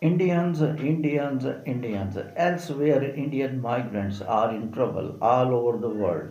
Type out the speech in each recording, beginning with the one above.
Indians. Elsewhere, Indian migrants are in trouble all over the world.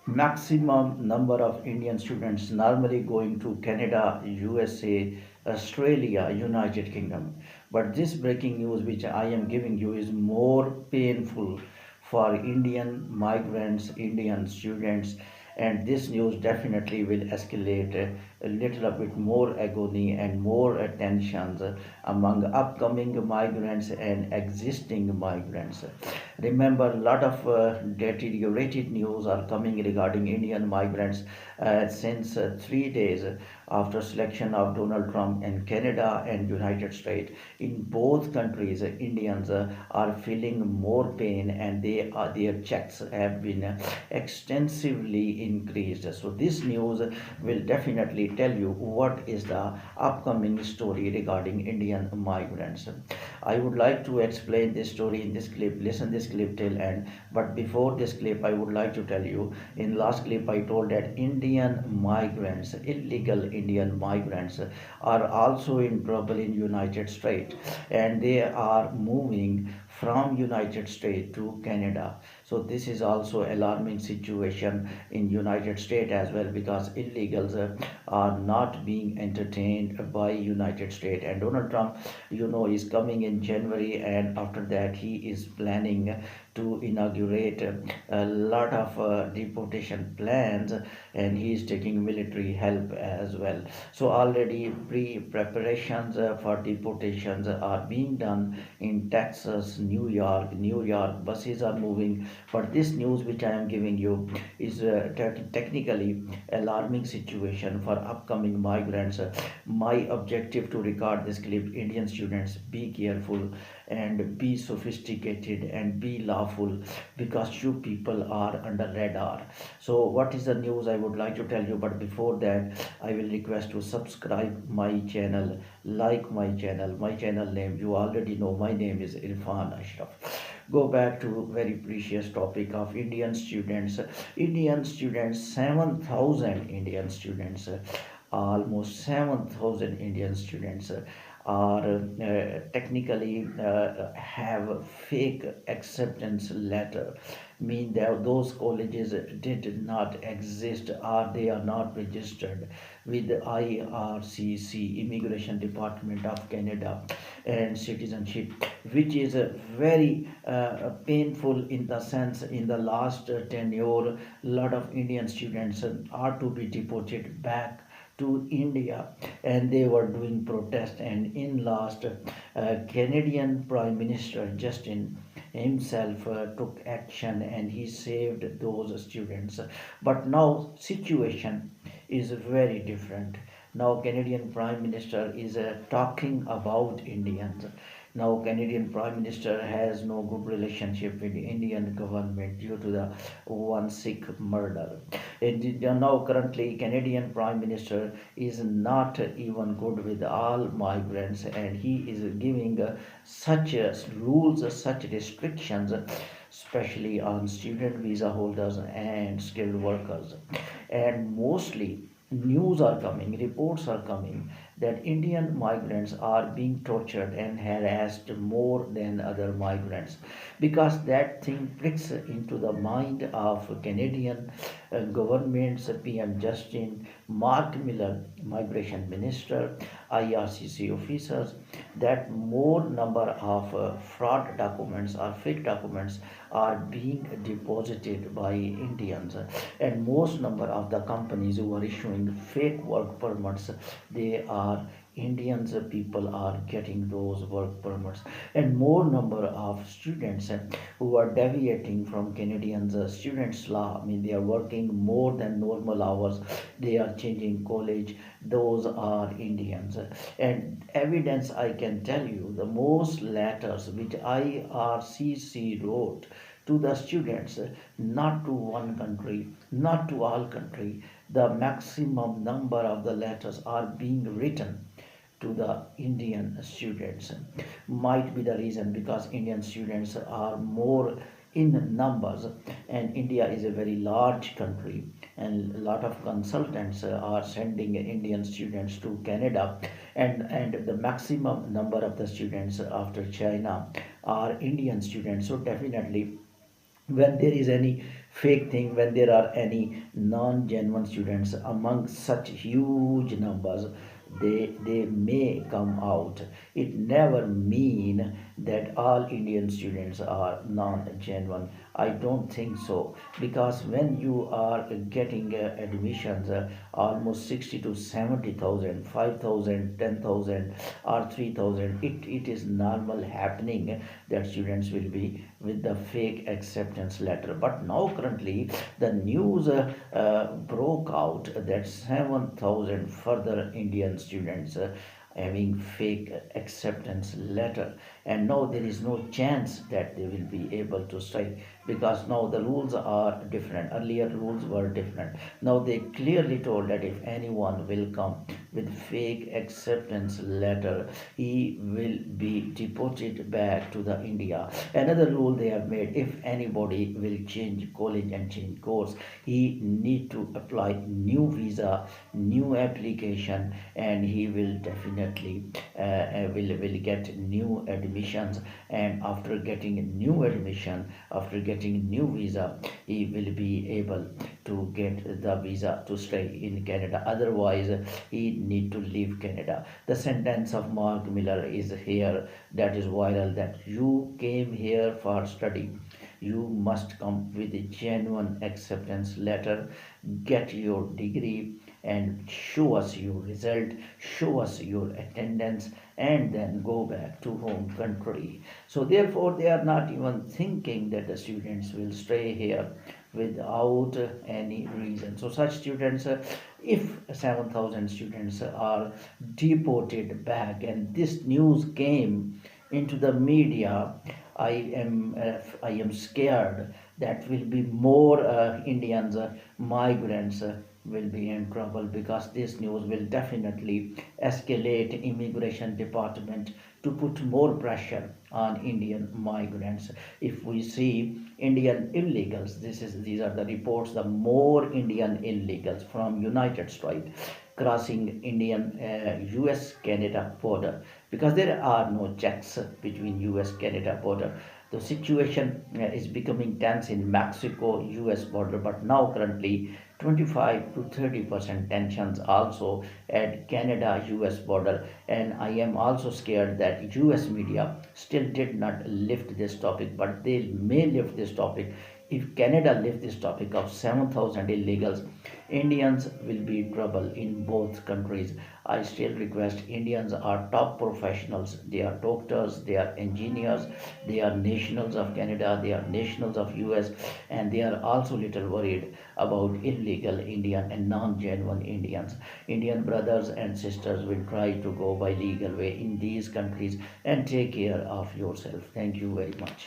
Maximum number of Indian students normally going to Canada, USA, Australia, United Kingdom. But this breaking news which I am giving you is more painful for Indian migrants, Indian students, and this news definitely will escalate a little bit more agony and more tensions among upcoming migrants and existing migrants. Remember, a lot of deteriorated news are coming regarding Indian migrants since 3 days after selection of Donald Trump in Canada and United States. In both countries, Indians are feeling more pain, and their checks have been extensively increased. So this news will definitely tell you what is the upcoming story regarding Indian migrants. I would like to explain this story in this clip. Listen this clip till end. But before this clip, I would like to tell you. In last clip, I told that Indian migrants, illegal Indian migrants, are also in trouble in United States, and they are moving from United States to Canada. So this is also alarming situation in United States as well, because illegals are not being entertained by United States. And Donald Trump, is coming in January, and after that he is planning to inaugurate a lot of deportation plans, and he is taking military help as well. So already pre-preparations for deportations are being done in Texas, New York. Buses are moving. But this news which I am giving you is technically alarming situation for upcoming migrants. My objective to record this clip: Indian students, be careful and be sophisticated and be lawful, because you people are under radar. So what is the news I would like to tell you? But before that, I will request to subscribe my channel, like my channel. My channel name, you already know, my name is Irfan Ashraf. Go back to very precious topic of Indian students. Indian students, 7,000 Indian students, almost 7,000 Indian students are technically have fake acceptance letter, mean that those colleges did not exist, or they are not registered with IRCC, Immigration Department of Canada, and Citizenship, which is very painful in the sense in the last 10 years, lot of Indian students are to be deported back to India, and they were doing protest. And in last, Canadian Prime Minister Justin himself took action, and he saved those students. But now situation is very different. Now Canadian Prime Minister is talking about Indians. Now Canadian Prime Minister has no good relationship with the Indian government due to the one Sikh murder. And now currently Canadian Prime Minister is not even good with all migrants, and he is giving such rules, such restrictions, especially on student visa holders and skilled workers. And mostly news are coming, reports are coming that Indian migrants are being tortured and harassed more than other migrants, because that thing pricks into the mind of Canadian government's PM Justin, Mark Miller, Migration Minister, IRCC officers, that more number of fraud documents or fake documents are being deposited by Indians, and most number of the companies who are issuing fake work permits, they are Indians. People are getting those work permits, and more number of students who are deviating from Canadians students law. I mean, they are working more than normal hours, they are changing college, those are Indians. And evidence, I can tell you, the most letters which IRCC wrote to the students, not to one country, not to all country, the maximum number of the letters are being written to the Indian students. Might be the reason because Indian students are more in numbers, and India is a very large country, and a lot of consultants are sending Indian students to Canada, and the maximum number of the students after China are Indian students. So definitely when there is any fake thing, when there are any non-genuine students among such huge numbers, they may come out. It never mean that all Indian students are non-genuine. I don't think so, because when you are getting admissions almost 60 to 70,000, 5,000, 10,000, or 3,000, it is normal happening that students will be with the fake acceptance letter. But now currently the news broke out that 7,000 further Indian students having fake acceptance letter, and now there is no chance that they will be able to strike, because now the rules are different. Earlier rules were different. Now they clearly told that if anyone will come with fake acceptance letter, he will be deported back to the India. Another rule they have made: if anybody will change college and change course, he need to apply new visa, new application, and he will definitely will get new admissions. And after getting new admission, after getting new visa, he will be able to get the visa to stay in Canada. Otherwise, he need to leave Canada. The sentence of Mark Miller is here, that is viral, that you came here for study. You must come with a genuine acceptance letter, get your degree, and show us your result, show us your attendance, and then go back to home country. So therefore they are not even thinking that the students will stay here without any reason. So such students, if 7,000 students are deported back, and this news came into the media, I am scared that will be more Indians, migrants, will be in trouble, because this news will definitely escalate immigration department to put more pressure on Indian migrants. If we see Indian illegals, these are the reports, the more Indian illegals from United States crossing Indian US Canada border, because there are no checks between US Canada border. The situation is becoming tense in Mexico US border, but now currently 25 to 30% tensions also at Canada US border. And I am also scared that US media still did not lift this topic, but they may lift this topic. If Canada lifts this topic of 7,000 illegals, Indians will be in trouble in both countries. I still request, Indians are top professionals. They are doctors, they are engineers, they are nationals of Canada, they are nationals of US, and they are also little worried about illegal Indian and non-genuine Indians. Indian brothers and sisters will try to go by legal way in these countries, and take care of yourself. Thank you very much.